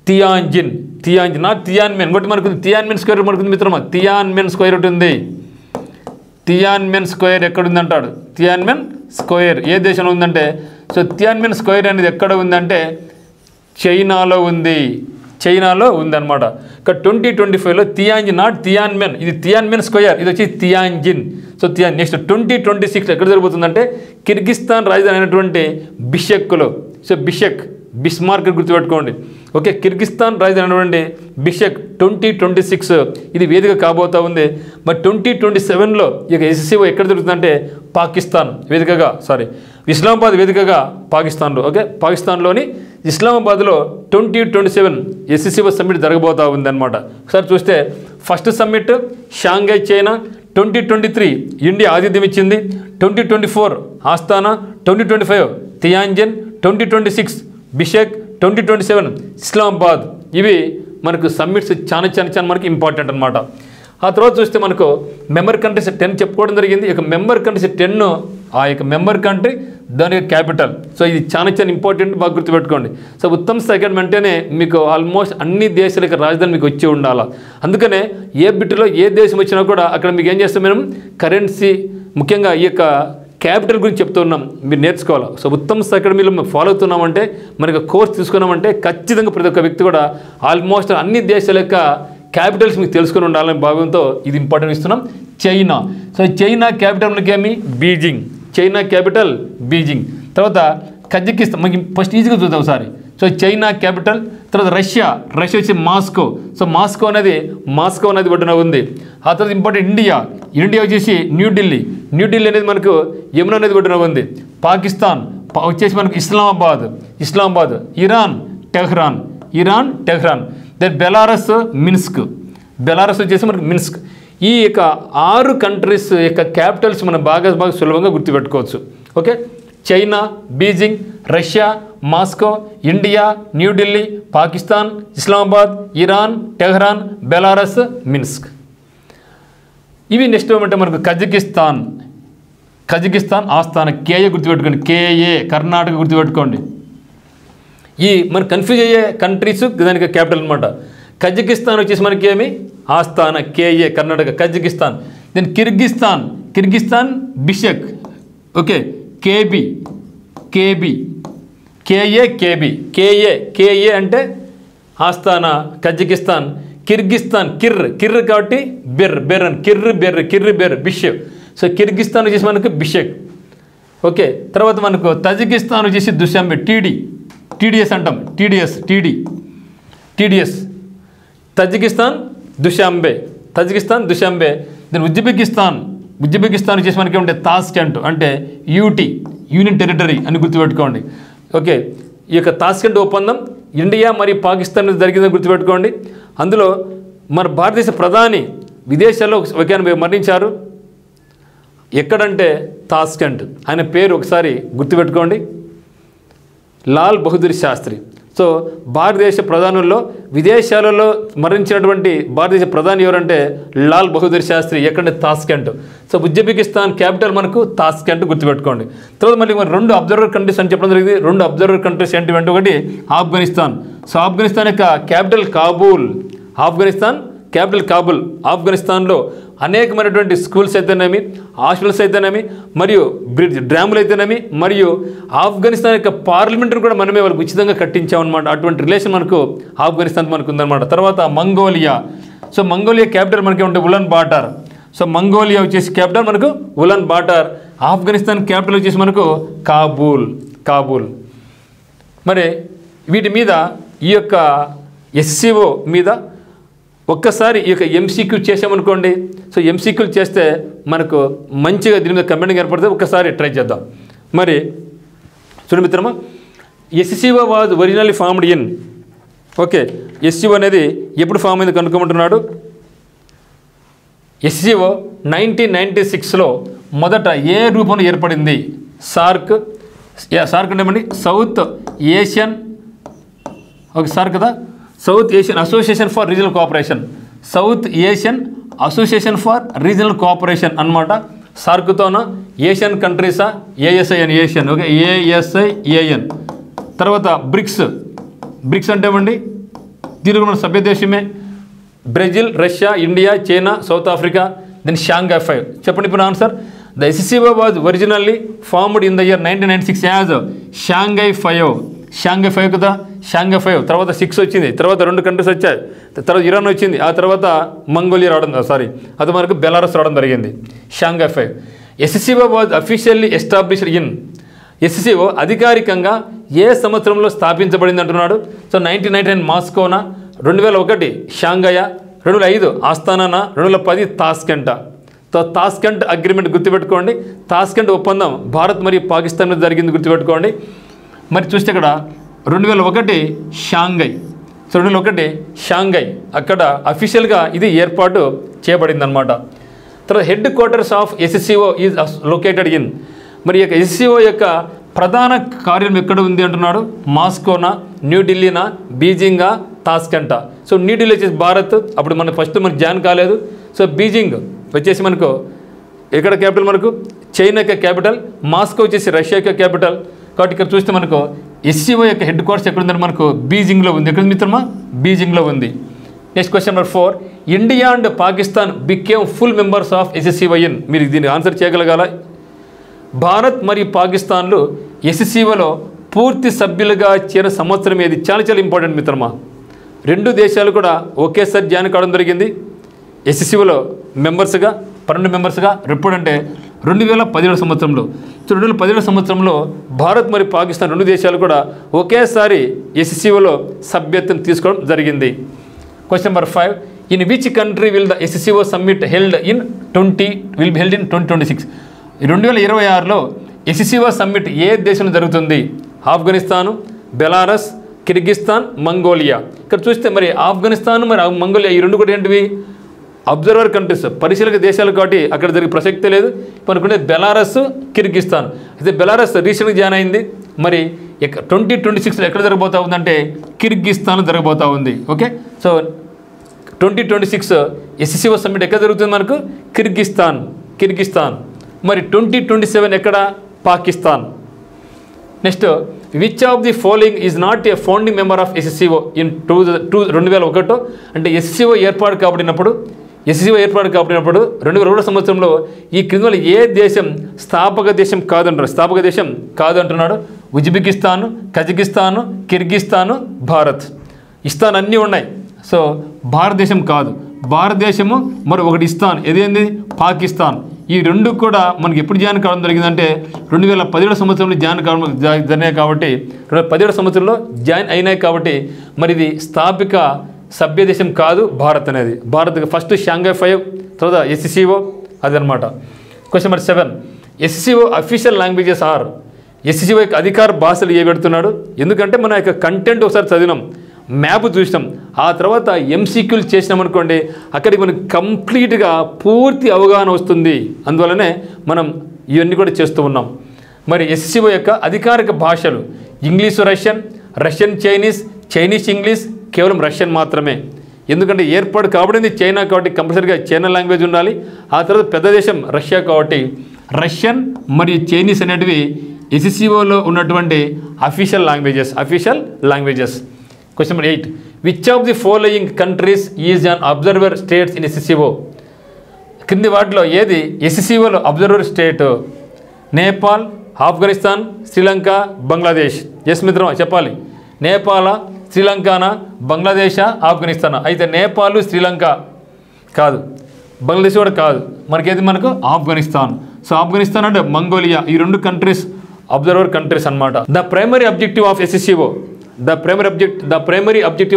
Speaker 1: తియాన్జిన్ నాట్ తియాన్మెన్. ఇంకోటి మనకు తియాన్మెన్ స్క్వేర్ మనకు మిత్రమా, తియాన్మెన్ స్క్వేర్ ఒకటి ఉంది. తియాన్మెన్ స్క్వేర్ ఎక్కడుంది అంటాడు, తియాన్మెన్ స్క్వేర్ ఏ దేశంలో ఉందంటే, సో తియాన్మెన్ స్క్వేర్ అనేది ఎక్కడ ఉందంటే చైనాలో ఉందన్నమాట. ఇక్కడ 2025లో తియాన్జిన్ నాట్ తియాన్మెన్, ఇది తియాన్మెన్ స్క్వేర్, ఇది వచ్చి తియాన్జిన్. సో నెక్స్ట్ 2026 ఎక్కడ జరుగుతుందంటే కిర్గిస్తాన్ రాజధాని అయినటువంటి బిషెక్లో. సో బిస్మార్క్ గుర్తుపెట్టుకోండి ఓకే. కిర్గిస్తాన్ రాజధాని అయినటువంటి బిషెక్ 2026 ఇది వేదిక కాబోతా ఉంది. మరి 2027లో ఇక ఎస్సీఓ ఎక్కడ జరుగుతుందంటే ఇస్లామాబాద్ వేదికగా పాకిస్తాన్లో ఓకే. పాకిస్తాన్లోని ఇస్లామాబాద్లో 2027 ఎస్సీఓ సమ్మిట్ జరగబోతా ఉంది అనమాట. ఒకసారి చూస్తే first summit Shanghai China, 2023 India ఆతిథ్యం ఇచ్చింది, 2024 ఆస్తానా, 2025 తియాన్జిన్, 2026 బిషెక్, 2027 ఇస్లామాబాద్. ఇవి మనకు సమ్మిట్స్ చాలా మనకి ఇంపార్టెంట్ అనమాట. ఆ తర్వాత చూస్తే మనకు మెంబర్ కంట్రీస్ 10 చెప్పుకోవడం జరిగింది. ఇక మెంబర్ కంట్రీస్ 10 ఆ యొక్క మెంబర్ కంట్రీ దాని యొక్క క్యాపిటల్. సో ఇది చాలా ఇంపార్టెంట్, బాగా గుర్తుపెట్టుకోండి. సో ఉత్తమ్ సెకండ్ అంటేనే మీకు ఆల్మోస్ట్ అన్ని దేశాల యొక్క రాజధాని మీకు వచ్చి ఉండాలి. అందుకనే ఏ బిట్లో ఏ దేశం వచ్చినా కూడా అక్కడ మీకు ఏం చేస్తాం, మనం కరెన్సీ ముఖ్యంగా ఈ యొక్క క్యాపిటల్ గురించి చెప్తూ ఉన్నాం, మీరు నేర్చుకోవాలి. సో ఉత్తమ్ అకాడమీలో మేము ఫాలో అవుతున్నామంటే, మనకి కోర్స్ తీసుకున్నామంటే ఖచ్చితంగా ప్రతి ఒక్క వ్యక్తి కూడా ఆల్మోస్ట్ అన్ని దేశాల యొక్క క్యాపిటల్స్ మీకు తెలుసుకొని ఉండాలనే భావంతో ఇది ఇంపార్టెంట్ ఇస్తున్నాం. చైనా, సో చైనా క్యాపిటల్ మనకి ఏమి బీజింగ్, చైనా క్యాపిటల్ బీజింగ్. తర్వాత కజకిస్తాన్ మనకి ఫస్ట్ ఈజీగా చూద్దాం ఒకసారి. So China capital. తర్వాత రష్యా వచ్చి మాస్కో. సో మాస్కో అనేది ఒడ్డున ఉంది. ఆ తర్వాత ఇంపార్టెంట్ ఇండియా వచ్చేసి న్యూఢిల్లీ అనేది మనకు యమునా నది ఒడ్డున ఉంది. పాకిస్తాన్ వచ్చేసి మనకు Islamabad. Iran Tehran. Then Belarus వచ్చేసి మనకు మిన్స్క్. ఈ యొక్క 6 కంట్రీస్ యొక్క క్యాపిటల్స్ మనం బాగా సులభంగా గుర్తుపెట్టుకోవచ్చు okay. China, Beijing, Russia, Moscow, India, New Delhi, Pakistan, Islamabad, Iran, Tehran, Belarus, Minsk. ఇవి నెక్స్ట్ ఏమంటే మనకు కజకిస్తాన్ ఆస్థాన కేఏ గుర్తుపెట్టుకోండి, కేఏ కర్ణాటక గుర్తుపెట్టుకోండి. ఈ మనకు కన్ఫ్యూజ్ అయ్యే కంట్రీస్ దానికి క్యాపిటల్ అనమాట. కజకిస్తాన్ వచ్చేసి మనకి ఏమి Astana KA Karnataka Kazakhstan. Then Kyrgyzstan Bishkek okay. KA అంటే ఆస్థాన కజకిస్తాన్. కిర్గిస్తాన్ కిర్ర్ కాబట్టి బెర్ అని కిర్ర్ బిషెక్. సో కిర్గిస్తాన్ వచ్చేసి మనకు బిషెక్ ఓకే. తర్వాత మనకు తజికిస్తాన్ వచ్చేసి దుశాంబే టీడీఎస్ అంటాం, టీడీఎస్. తజికిస్తాన్ దుశాంబే. దెన్ ఉజ్బెకిస్తాన్ వచ్చేసి మనకి ఏమంటే తాష్కెంట్ అంటే యూనియన్ టెరిటరీ అని గుర్తుపెట్టుకోండి ఓకే. ఈ యొక్క తాష్కెంట్ ఒప్పందం ఇండియా మరియు పాకిస్తాన్ జరిగిందని గుర్తుపెట్టుకోండి. అందులో మన భారతదేశ ప్రధాని విదేశాల్లో ఒక మరణించారు. ఎక్కడంటే తాష్కెంట్. ఆయన పేరు ఒకసారి గుర్తుపెట్టుకోండి, లాల్ బహదూర్ శాస్త్రి. సో భారతదేశ ప్రధానుల్లో విదేశాలలో మరణించినటువంటి భారతదేశ ప్రధాని ఎవరంటే లాల్ బహదూర్ శాస్త్రి. ఎక్కడంటే తాష్కెంట్. సో ఉజ్బెకిస్తాన్ క్యాపిటల్ మనకు తాష్కెంట్ గుర్తుపెట్టుకోండి. తర్వాత మళ్ళీ 2 అబ్జర్వర్ కంట్రీస్ అని చెప్పడం జరిగింది. 2 అబ్జర్వర్ కంట్రీస్ ఏంటి, ఒకటి ఆఫ్ఘనిస్తాన్. సో ఆఫ్ఘనిస్తాన్ యొక్క క్యాపిటల్ కాబూల్. ఆఫ్ఘనిస్తాన్లో అనేకమైనటువంటి స్కూల్స్ అయితేనేమి, హాస్పిటల్స్ అయితేనేమి, మరియు డ్యాములు అయితేనేమి, మరియు ఆఫ్ఘనిస్తాన్ యొక్క పార్లమెంట్ని కూడా మనమే వాళ్ళకి ఉచితంగా కట్టించామన్నమాట. అటువంటి రిలేషన్ మనకు ఆఫ్ఘనిస్తాన్ మనకు ఉందన్నమాట. తర్వాత మంగోలియా. సో మంగోలియా క్యాపిటల్ మనకి ఉంటే ఉలన్ బాటర్. సో మంగోలియా వచ్చేసి క్యాపిటల్ మనకు ఉలన్ బాటర్. ఆఫ్ఘనిస్తాన్ క్యాపిటల్ వచ్చేసి మనకు కాబూల్. మరి వీటి మీద ఈ యొక్క ఎస్సీఓ మీద ఒక్కసారి ఈ యొక్క ఎంసీక్యూ చేసామనుకోండి. సో ఎంసీక్యూలు చేస్తే మనకు మంచిగా దీని మీద కమెంటింగ్ ఏర్పడుతుంది. ఒక్కసారి ట్రై చేద్దాం. మరి చూడండి మిత్రమా, SCO was originally formed in okay, SCO అనేది ఎప్పుడు ఫామ్ అయింది కనుక్కోమంటున్నాడు. ఎస్సీఓ 1996లో మొదట ఏ రూపంలో ఏర్పడింది? సార్క్ అంటే ఏమండి సౌత్ ఏషియన్, ఓకే సార్ కదా, South Asian Association for Regional Cooperation, South Asian Association for Regional Cooperation అన్నమాట. సార్క్తోన ఏషియన్ కంట్రీసా, ఏఎస్ఐఎన్ ఏషియన్, ఓకే ఏఎస్ఐఏఎన్. తర్వాత బ్రిక్స్ అంటే ఏమండి దీనికి మన సభ్య దేశమే, Brazil, Russia, India, China, South Africa. Then Shanghai 5. చెప్పండి ఇప్పుడు answer. The SCO was originally formed in the year 1996 as Shanghai 5. Shanghai 5 కదా, షాంఘై 5. తర్వాత 6 వచ్చింది, తర్వాత 2 కంట్రీస్ వచ్చాయి, తర్వాత ఇరాన్ వచ్చింది, ఆ తర్వాత మంగోలియా రావడం, అది మనకు బెలారస్ రావడం జరిగింది. Shanghai 5. SCO was officially established in, SCO అధికారికంగా ఏ సంవత్సరంలో స్థాపించబడింది అంటున్నాడు. So 1999 మాస్కోనా, 2001 షాంఘయ, 2005 Astana, 2010 తాస్కెంట్. తాస్కెంట్ అగ్రిమెంట్ గుర్తుపెట్టుకోండి. తాస్కెంట్ ఒప్పందం భారత్ మరియు పాకిస్తాన్ మీద జరిగింది గుర్తుపెట్టుకోండి. మరి చూస్తే ఇక్కడ 2001 షాంఘై. సో 2001 షాంఘై అక్కడ అఫీషియల్గా ఇది ఏర్పాటు చేయబడింది అనమాట. తర్వాత head quarters of SCO is located in, మరి యొక్క ఎస్సీఓ యొక్క ప్రధాన కార్యాలయం ఎక్కడ ఉంది అంటున్నాడు. మాస్కోనా, న్యూఢిల్లీనా, బీజింగా, తాస్కెంటా. సో న్యూఢిల్లీ వచ్చేసి భారత్, అప్పుడు మనకు ఫస్ట్ మనకు జాయిన్ కాలేదు. సో బీజింగ్ వచ్చేసి మనకు ఎక్కడ క్యాపిటల్, మనకు చైనా యొక్క క్యాపిటల్, మాస్కో వచ్చేసి రష్యా యొక్క క్యాపిటల్. కాబట్టి ఇక్కడ చూస్తే మనకు ఎస్సీఓ యొక్క హెడ్ క్వార్టర్స్ ఎక్కడ ఉందని మనకు బీజింగ్లో ఉంది. ఎక్కడ మిత్రమా? బీజింగ్లో ఉంది. Next question number 4. India and Pakistan became full members of SCO in, మీరు దీనికి ఆన్సర్ చేయగలగాల. భారత్ మరియు పాకిస్తాన్లు ఎస్సీఓలో పూర్తి సభ్యులుగా చేరిన సంవత్సరం ఏది? చాలా చాలా ఇంపార్టెంట్ మిత్రమా. 2 దేశాలు కూడా ఒకేసారి జాయిన్ కావడం జరిగింది ఎస్సీఓలో మెంబర్స్గా, 12 మెంబర్స్గా. ఎప్పుడంటే 2017 సంవత్సరంలో. సో 2017 సంవత్సరంలో భారత్ మరియు పాకిస్తాన్ 2 దేశాలు కూడా ఒకేసారి ఎస్సీఓలో సభ్యత్వం తీసుకోవడం జరిగింది. Question number 5. In which country will the SCO summit held in 2026? 2026లో ఎస్సీఓ సమ్మిట్ ఏ దేశంలో జరుగుతుంది? Afghanistan, Belarus, Kyrgyzstan, Mongolia. ఇక్కడ చూస్తే మరి ఆఫ్ఘనిస్తాన్ మరి మంగోలియా ఈ 2 కూడా ఏంటివి? అబ్జర్వర్ కంట్రీస్, పరిశీలక దేశాలు కాబట్టి అక్కడ జరిగే ప్రసక్తే లేదు. మనకుంటే బెలారస్, కిర్గిస్తాన్. అయితే బెలారస్ రీసెంట్గా జాయిన్ అయింది. మరి 2026లో ఎక్కడ జరగబోతా ఉందంటే కిర్గిస్తాన్ జరగబోతూ ఉంది. ఓకే, సో 2026 ఎస్సీఓ సమ్మిట్ ఎక్కడ జరుగుతుంది? మనకు కిర్గిస్తాన్. మరి 2027 ఎక్కడ? Pakistan. Next, which of the following is not a founding member of SCO in 2001? అంటే ఎస్సీఓ ఏర్పాటు కాబడినప్పుడు 2001 సంవత్సరంలో ఈ క్రింద ఏ దేశం స్థాపక దేశం కాదంటున్నాడు. ఉజ్బెకిస్తాను, కజకిస్తాను, కిర్గిస్తాను, భారత్. ఇస్తాన్ అన్నీ ఉన్నాయి. సో భారతదేశం కాదు. భారతదేశము మరి ఒకటి ఇస్తాన్, ఏదేంది? పాకిస్తాన్. ఈ 2 కూడా మనకి ఎప్పుడు జాయిన్ కావడం జరిగిందంటే 2017 సంవత్సరంలో జరిగినాయి కాబట్టి 2017 సంవత్సరంలో జాయిన్ అయినాయి కాబట్టి మరి ఇది స్థాపిక సభ్య దేశం కాదు భారత్ అనేది. భారత్ ఫస్ట్ షాంఘై 5, తర్వాత ఎస్సీఓ అదనమాట. Question number 7. SCO official languages are, SCO యొక్క అధికార భాషలు ఏ పెడుతున్నాడు? ఎందుకంటే మన యొక్క కంటెంట్ ఒకసారి చదివినాం, మ్యాప్ చూసినాం, ఆ తర్వాత ఎంసీక్యూలు చేసినాం అనుకోండి, అక్కడికి మనకి కంప్లీట్గా పూర్తి అవగాహన వస్తుంది. అందువల్లనే మనం ఇవన్నీ కూడా చేస్తూ ఉన్నాం. మరి ఎస్సీఓ యొక్క అధికారిక భాషలు ఇంగ్లీషు, రష్యన్ చైనీస్ ఇంగ్లీష్, కేవలం రష్యన్ మాత్రమే. ఎందుకంటే ఏర్పాటు కాబడింది చైనా కాబట్టి కంపల్సరీగా చైనా లాంగ్వేజ్ ఉండాలి. ఆ తర్వాత పెద్ద దేశం రష్యా కాబట్టి రష్యన్ మరియు చైనీస్ అనేటివి ఎస్సీఓలో ఉన్నటువంటి official languages. Question number 8. Which of the following countries is an observer states in SCO? క్రింది వాటిలో ఏది ఎస్సీఓలో observer state? Nepal, Afghanistan, Sri Lanka, Bangladesh. Yes మిత్రం చెప్పాలి. నేపాల, శ్రీలంకనా, బంగ్లాదేశా, ఆఫ్ఘనిస్తానా? అయితే నేపాల్, శ్రీలంక కాదు, బంగ్లాదేశ్ కూడా కాదు. మనకు ఆఫ్ఘనిస్తాన్. సో ఆఫ్ఘనిస్తాన్ అంటే మంగోలియా. ఈ 2 కంట్రీస్ అబ్జర్వర్ కంట్రీస్ అన్నమాట. The primary objective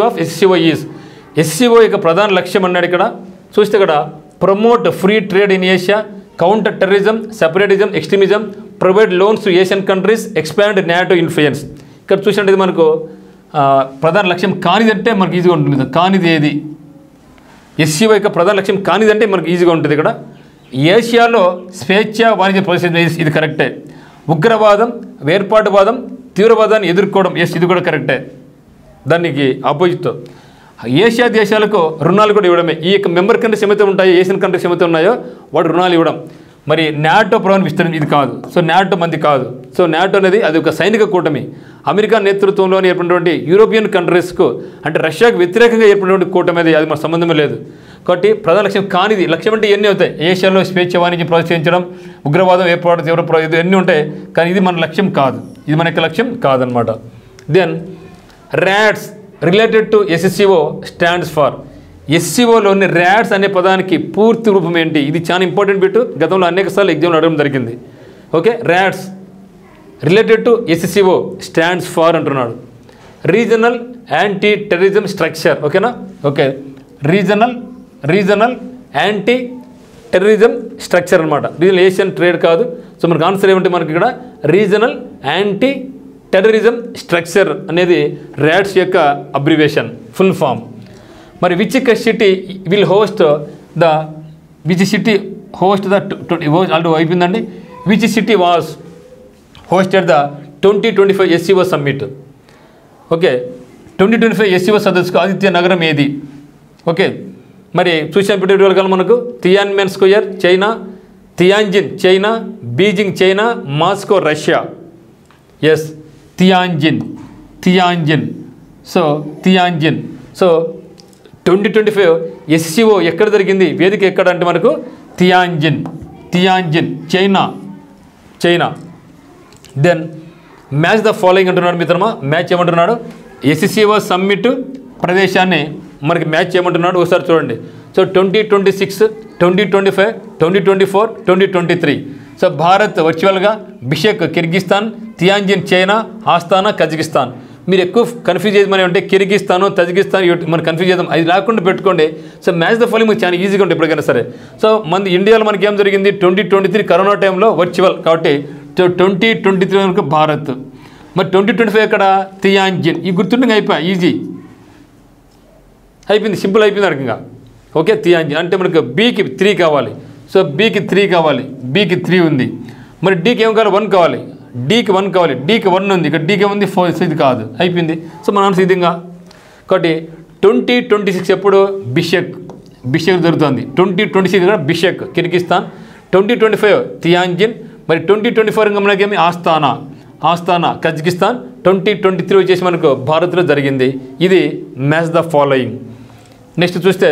Speaker 1: of SCO is, SCO యొక్క ప్రధాన లక్ష్యం అన్నాడు ఇక్కడ. చూస్తే ఇక్కడ promote free trade in Asia, counter terrorism, separatism, extremism, provide loans to Asian countries, expand NATO influence. ఇక్కడ చూసినట్టు మనకు ప్రధాన లక్ష్యం కానిది అంటే మనకు ఈజీగా ఉంటుంది. కానిది ఏది? ఎస్సీఓ యొక్క ప్రధాన లక్ష్యం కానిది అంటే మనకు ఈజీగా ఉంటుంది. ఇక్కడ ఏషియాలో స్వేచ్ఛ వాణిజ్య ప్రోత్సహించడం, ఇది కరెక్టే. ఉగ్రవాదం, వేర్పాటువాదం, తీవ్రవాదాన్ని ఎదుర్కోవడం, ఇది కూడా కరెక్టే. దానికి ఆపోజిట్ ఏషియా దేశాలకు రుణాలు కూడా ఇవ్వడమే. ఈ యొక్క మెంబర్ కంట్రీస్ ఏమైతే ఉంటాయో, ఏషియన్ కంట్రీస్ ఏమైతే ఉన్నాయో వాడు రుణాలు ఇవ్వడం. మరి నాటో ప్రభావం విస్తరణ ఇది కాదు. సో నాటో మంది కాదు. సో నాటో అనేది అది ఒక సైనిక కూటమి. అమెరికా నేతృత్వంలోని ఏర్పడినటువంటి యూరోపియన్ కంట్రీస్కు అంటే రష్యాకు వ్యతిరేకంగా ఏర్పడినటువంటి కూటమి అది మన సంబంధమే లేదు. కాబట్టి ప్రధాన లక్ష్యం కానిది, లక్ష్యం అంటే ఎన్ని అవుతాయి? ఏషియాలో స్వేచ్ఛ వాణిజ్యం ప్రోత్సహించడం, ఉగ్రవాదం, ఏర్పాటు, తీవ్ర ఇది ఎన్ని ఉంటాయి. కానీ ఇది మన లక్ష్యం కాదు. ఇది మన యొక్క లక్ష్యం కాదనమాట. Then RATS related to SCO stands for. ఎస్సీఓలోని ర్యాట్స్ అనే పదానికి పూర్తి రూపం ఏంటి? ఇది చాలా ఇంపార్టెంట్ బిట్. గతంలో అనేకసార్లు ఎగ్జామ్లో అడగడం జరిగింది. Okay, RATS related to SCO stands for అంటున్నాడు. Regional anti terrorism structure. ఓకేనా? Okay, regional anti terrorism structure అనమాట. రీజనల్ ఏషియన్ ట్రేడ్ కాదు. సో మనకు ఆన్సర్ ఏమంటే మనకి ఇక్కడ రీజనల్ యాంటీ టెర్రరిజం స్ట్రక్చర్ అనేది ర్యాట్స్ యొక్క అబ్రివేషన్, ఫుల్ ఫామ్. మరి which city will host the already అయిపోయిందండి. Which city was hosted the 2025 SCO summit. Okay, 2025 SCO సదస్సుకు ఆతిథ్య నగరం ఏది? ఓకే, మరి చూసినప్పుడు మనకు తియాన్మెన్ square China, Tianjin China, Beijing China, Moscow Russia. Yes, Tianjin. So Tianjin. So 2025 SCO ఎక్కడ జరిగింది? వేదిక ఎక్కడ అంటే మనకు Tianjin China. Then match the following అంటున్నాడు మిత్రమా. మ్యాచ్ ఏమంటున్నాడు? ఎస్సీఓ సమ్మిట్ ప్రదేశాన్ని మనకి మ్యాచ్ చేయమంటున్నాడు. ఒకసారి చూడండి. సో 2026, 2025, 2024, 2023. సో భారత్ వర్చువల్గా Bishkek Kyrgyzstan, Tianjin China, Astana Kazakhstan. మీరు ఎక్కువ కన్ఫ్యూజ్ చేయమని అంటే కిర్గిస్తాను, తజికిస్తాన్ మనం కన్ఫ్యూజ్ చేద్దాం. అది లేకుండా పెట్టుకోండి. సో మ్యాచ్ ద ఫాలోయింగ్ చాలా ఈజీగా ఉంటుంది ఎప్పటికైనా సరే. సో మన ఇండియాలో మనకి ఏం జరిగింది? 2023 కరోనా టైంలో వర్చువల్ కాబట్టి 2023 వరకు భారత్. మరి 2025 ఎక్కడ? తియాంజిన్. ఈ గుర్తుండగా అయిపోయి ఈజీ అయిపోయింది, సింపుల్ అయిపోయింది రకంగా. ఓకే, తియాంజిన్ అంటే మనకు బీకి 3 కావాలి. సో బీకి 3 కావాలి, బీకి 3 ఉంది. మరి డీకి ఏం కావాలి? 1 కావాలి, డీకి 1 కావాలి, డీకి 1 ఉంది, ఇక్కడ డీకి ఉంది 4. సో ఇది కాదు, అయిపోయింది. సో మన ఆన్సర్ ఇదిగా. కాబట్టి 2026 ఎప్పుడు? బిషెక్ జరుగుతుంది. 2026 కూడా బిషెక్ కిర్గిస్తాన్, 2025 తియాంజిన్, మరి 2024 మనకేమి ఆస్తానా కజకిస్తాన్, 2023 వచ్చేసి మనకు భారత్లో జరిగింది. ఇది మ్యాచ్ ద ఫాలోయింగ్. నెక్స్ట్ చూస్తే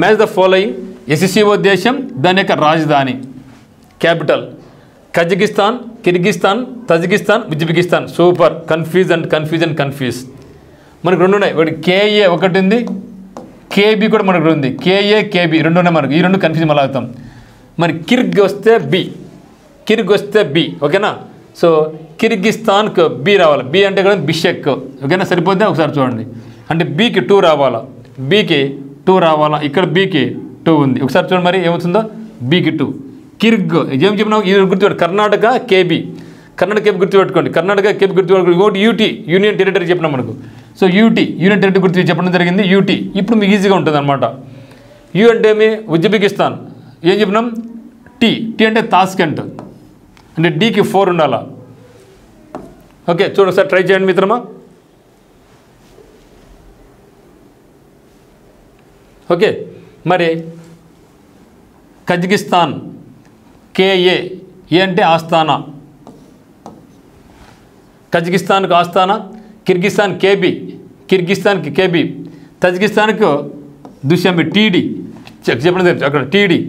Speaker 1: మ్యాచ్ ద ఫాలోయింగ్ ఎస్సీఓ దేశం, దాని యొక్క రాజధాని, capital. Kazakhstan, Kyrgyzstan, Tajikistan, Uzbekistan. Super. Confuse మనకు 2 ఉన్నాయి. ఒకటి కేఏ ఒకటి ఉంది, కేబీ కూడా మనకు ఉంది. కేఏ కేబీ 2 ఉన్నాయి మనకు. ఈ 2 కన్ఫ్యూజ్ మళ్ళీ అవుతాం. మరి కిర్గ్ వస్తే బి. ఓకేనా? సో కిర్గిస్తాన్కు బి రావాలి. బి అంటే కూడా బిషెక్. ఓకేనా? సరిపోతే ఒకసారి చూడండి. అంటే బీకి 2 రావాలా, ఇక్కడ బీకి 2 ఉంది. ఒకసారి చూడండి మరి ఏమవుతుందో. బీకి 2. కిర్గ్ ఏం చెప్పినావు? ఇది గుర్తుపెట్టు. కర్ణాటక కేబీ గుర్తుపెట్టుకోండి. కర్ణాటక కేబీ గుర్తుపెట్టుకోండి. ఇంకోటి యూటీ, యూనియన్ టెరిటరీ చెప్పినాం మనకు. సో యూనియన్ టెరిటరీ గుర్తు చెప్పడం జరిగింది. యూటీ ఇప్పుడు మీకు ఈజీగా ఉంటుంది అనమాట. యూ అంటే ఏమి? ఉజ్బెకిస్తాన్. ఏం చెప్పినాం? టీ అంటే తాస్కెంట్. అంటే డీకి 4 ఉండాలా. ఓకే, చూడండి సార్, ట్రై చేయండి మిత్రమా. ఓకే, మరి కజకిస్తాన్ కేఏ, ఏ అంటే ఆస్తానా, కజకిస్తాన్కు ఆస్తానా. కిర్గిస్తాన్ కిర్గిస్తాన్కి కేబీ, తజికిస్తాన్కు దుష్యంబి టీడీ చెప్పండి అక్కడ TD.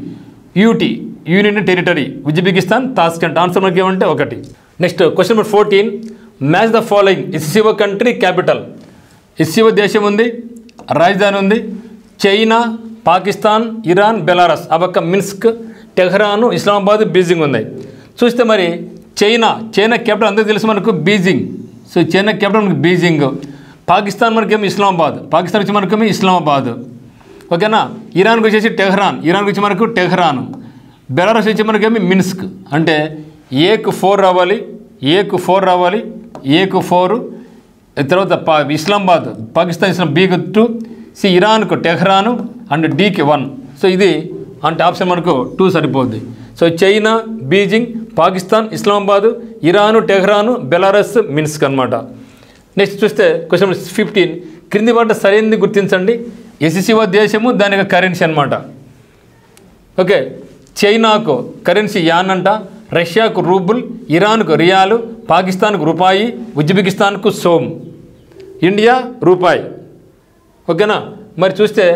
Speaker 1: UT union territory, Uzbekistan Tashkent. Answer మనకి ఏమంటే 1. Next question number 14. Match the following SCO country capital. ఎస్సీఓ దేశం ఉంది, రాజధాని ఉంది. China, Pakistan, Iran, Belarus. ఆ పక్క మిన్స్క్, టెహ్రాను, ఇస్లామాబాద్, బీజింగ్ ఉన్నాయి. చూస్తే మరి చైనా క్యాపిటల్ అందరికీ తెలుసు మనకు బీజింగ్. సో చైనా క్యాపిటల్ మనకు బీజింగ్. పాకిస్తాన్ మనకేమో ఇస్లామాబాద్, పాకిస్తాన్ వచ్చి మనకేమో ఇస్లామాబాద్. ఓకేనా? ఇరాన్కి వచ్చేసి టెహ్రాన్, ఇరాన్కి వచ్చి మనకు టెహ్రాన్. బెలారస్ వచ్చి మనకేమి మిన్స్క్. అంటే ఏకు 4 రావాలి, ఏకు 4, తర్వాత ఇస్లామాబాద్ పాకిస్తాన్ ఇస్లాం బి గుర్తు, సి ఇరాన్కు టెహ్రాను అండ్ డీకి 1. సో ఇది అంటే ఆప్షన్ మనకు 2 సరిపోద్ది. So China, Beijing, Pakistan, Islamabad, Iran, Tehran, Belarus, Minsk అనమాట. నెక్స్ట్ చూస్తే క్వశ్చన్ నెంబర్ 15, క్రింది వాటి సరైనది గుర్తించండి. ఎస్సీఓ దేశము, దాని యొక్క కరెన్సీ అనమాట. ఓకే, చైనాకు కరెన్సీ యాన్ అంట, రష్యాకు రూబుల్, ఇరాన్కు రియాలు, పాకిస్తాన్కు రూపాయి, ఉజ్బెకిస్తాన్కు సోమ్, ఇండియా రూపాయి. ఓకేనా. మరి చూస్తే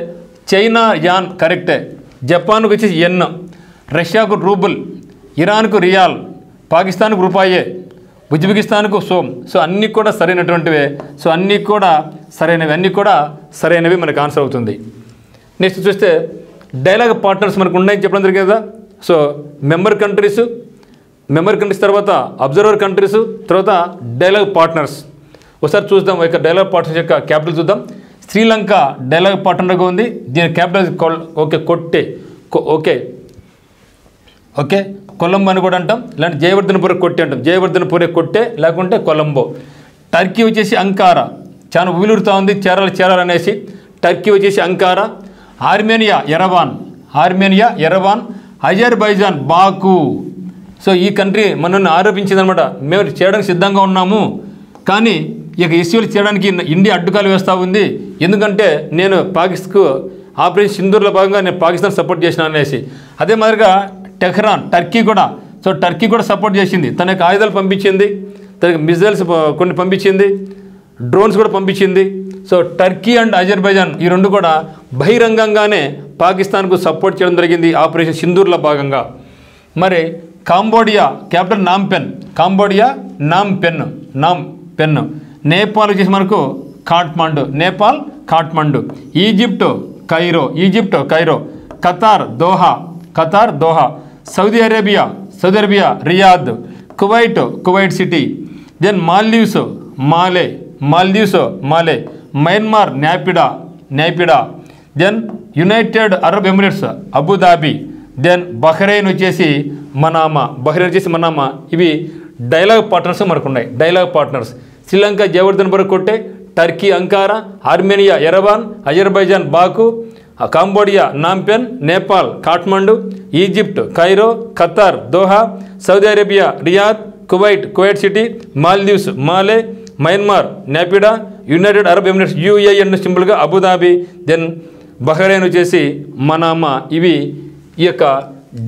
Speaker 1: చైనా యాన్ కరెక్టే, జపాన్కు వచ్చేసి ఎన్, రష్యాకు రూబుల్, ఇరాన్కు రియాల్, పాకిస్తాన్కు రూపాయే, ఉజ్బెకిస్తాన్కు సోమ్. సో అన్నీ కూడా సరైనటువంటివే. సో అన్నీ కూడా సరైనవి మనకు ఆన్సర్ అవుతుంది. నెక్స్ట్ చూస్తే డైలాగ్ పార్ట్నర్స్ మనకు ఉన్నాయని చెప్పడం జరిగింది కదా. సో మెంబర్ కంట్రీస్ తర్వాత అబ్జర్వర్ కంట్రీస్, తర్వాత డైలాగ్ పార్ట్నర్స్. ఒకసారి చూద్దాం ఇక డైలాగ్ పార్ట్నర్స్ యొక్క క్యాపిటల్ చూద్దాం. శ్రీలంక డైలాగ్ పార్ట్నర్గా ఉంది. దీని క్యాపిటల్ ఓకే కొలంబో అని కూడా అంటాం, ఇలాంటి జయవర్ధనపుర కొట్టే అంటాం. జయవర్ధనపురే కొట్టే, లేకుంటే కొలంబో. టర్కీ వచ్చేసి అంకారా, చాలా వీలురుతూ ఉంది చేరాలనేసి. టర్కీ వచ్చేసి అంకారా. ఆర్మేనియా ఎరవాన్, అజర్బైజాన్ బాకు. సో ఈ కంట్రీ మనల్ని ఆరోపించిందనమాట, మేము చేయడానికి సిద్ధంగా ఉన్నాము, కానీ ఇక ఎస్సీఓలు చేయడానికి ఇండియా అడ్డుకాలు వేస్తూ ఉంది, ఎందుకంటే నేను ఆపరేషన్ సింధూర్లో భాగంగా నేను పాకిస్తాన్ సపోర్ట్ చేసిన అనేసి. అదే మాదిరిగా టెహ్రాన్ టర్కీ కూడా సపోర్ట్ చేసింది. తన యొక్క ఆయుధాలు పంపించింది, తనకి మిజైల్స్ కొన్ని పంపించింది, డ్రోన్స్ కూడా పంపించింది. సో టర్కీ అండ్ అజర్బైజాన్ ఈ రెండు కూడా బహిరంగంగానే పాకిస్తాన్కు సపోర్ట్ చేయడం జరిగింది ఆపరేషన్ సింధూర్లో భాగంగా. మరి కాంబోడియా క్యాపిటల్ నాంపెన్. నేపాల్ వచ్చేసి మనకు Kathmandu. Egypt Cairo. Qatar Doha. Saudi Arabia Riyadh. Kuwait city. Then Maldives Male. Myanmar Naypyidaw. Then United Arab Emirates Abu Dhabi. Then Bahrain వచ్చేసి మనామా. ఇవి డైలాగ్ పార్ట్నర్స్ మనకు ఉన్నాయి. Dialogue partners Sri Lanka Jayawardenepura Kotte, Turkey Ankara, Armenia Yerevan, Azerbaijan Baku, Cambodia Phnom Penh, Nepal Kathmandu, Egypt Cairo, Qatar Doha, Saudi Arabia Riyadh, Kuwait city, Maldives Male, Myanmar Naypyidaw, United Arab Emirates UAE సింబల్గా Abu Dhabi, then Bahrain వచ్చేసి Manama. ఇవి ఈ యొక్క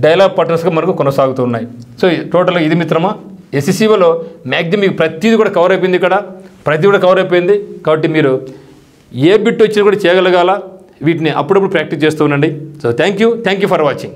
Speaker 1: dialogue పార్ట్నర్స్గా మనకు కొనసాగుతున్నాయి. So టోటల్గా ఇది మిత్రమా ఎస్సీఓలో మ్యాక్సిమం మీకు ప్రతిదీ కూడా కవర్ అయిపోయింది. కాబట్టి మీరు ఏ బిట్ వచ్చినా కూడా చేయగలగాల. వీటిని అప్పుడప్పుడు ప్రాక్టీస్ చేస్తూ ఉండండి. So thank you for watching.